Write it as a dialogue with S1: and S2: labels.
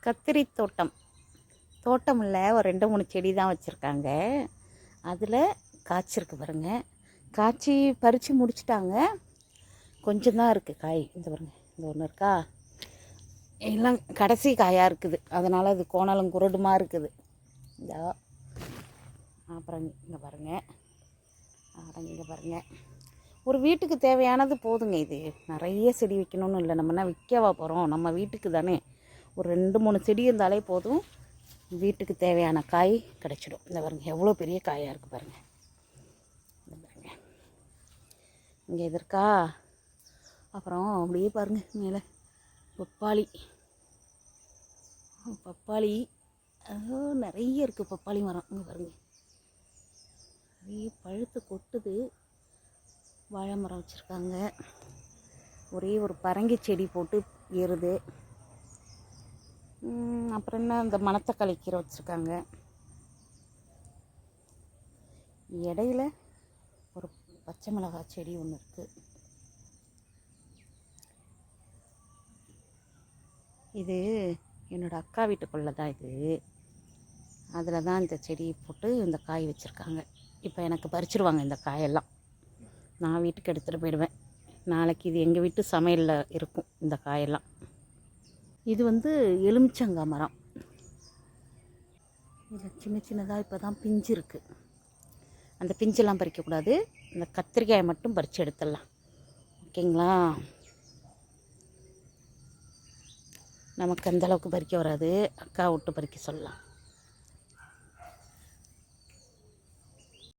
S1: கத்திரி தோட்டம் இல்லை, ஒரு 2-3 செடி தான் வச்சுருக்காங்க. அதில் காய்ச்சிருக்கு பாருங்கள். காய்ச்சி பறித்து முடிச்சிட்டாங்க. கொஞ்சம் தான் இருக்குது காய். இந்த பாருங்கள், இந்த ஒன்று இருக்கா, எல்லாம் கடைசி காயாக இருக்குது. அதனால் அது கோணலும் குருடுமா இருக்குது. இந்த அப்புறம் இங்கே பாருங்கள், ஒரு வீட்டுக்கு தேவையானது போதுங்க. இது நிறைய செடி வைக்கணும்னு இல்லை. நம்மனா விற்கவா போகிறோம், நம்ம வீட்டுக்கு தானே. ஒரு 2-3 செடி இருந்தாலே போதும், வீட்டுக்கு தேவையான காய் கிடச்சிடும். இந்த பாருங்கள், எவ்வளோ பெரிய காயாக இருக்குது பாருங்கள். இந்த பாருங்கள், இங்கே இது இருக்கா. அப்புறம் அப்படியே பாருங்கள், மேலே பப்பாளி நிறைய இருக்குது. பப்பாளி மரம் இங்கே பாருங்கள், நிறைய பழுத்து கொட்டுது. வாழை மரம் வச்சுருக்காங்க. ஒரே ஒரு பரங்கி செடி போட்டு ஏறுது. அப்புறம் என்ன, இந்த மணத்தக்காளி கீரை வச்சுருக்காங்க. இடையில ஒரு பச்சை மிளகாய் செடி ஒன்று இருக்குது. இது என்னோடய அக்கா வீட்டுக்குள்ளே தான். இது அதில் தான் இந்த செடி போட்டு இந்த காய் வச்சுருக்காங்க. இப்போ எனக்கு பறிச்சிருவாங்க இந்த காயெல்லாம். நான் வீட்டுக்கு எடுத்துகிட்டு போயிடுவேன். நாளைக்கு இது எங்கள் வீட்டு சமையலில் இருக்கும் இந்த காயெல்லாம். இது எலுமிச்சங்காய் மரம். இதில் சின்னதாக இப்போ தான் பிஞ்சு இருக்குது. அந்த பிஞ்செல்லாம் பறிக்கக்கூடாது. இந்த கத்திரிக்காயை மட்டும் பறித்து எடுத்துடலாம். ஓகேங்களா? நமக்கு அந்தளவுக்கு பறிக்க வராது. அக்கா விட்டு பறிக்க சொல்லலாம்.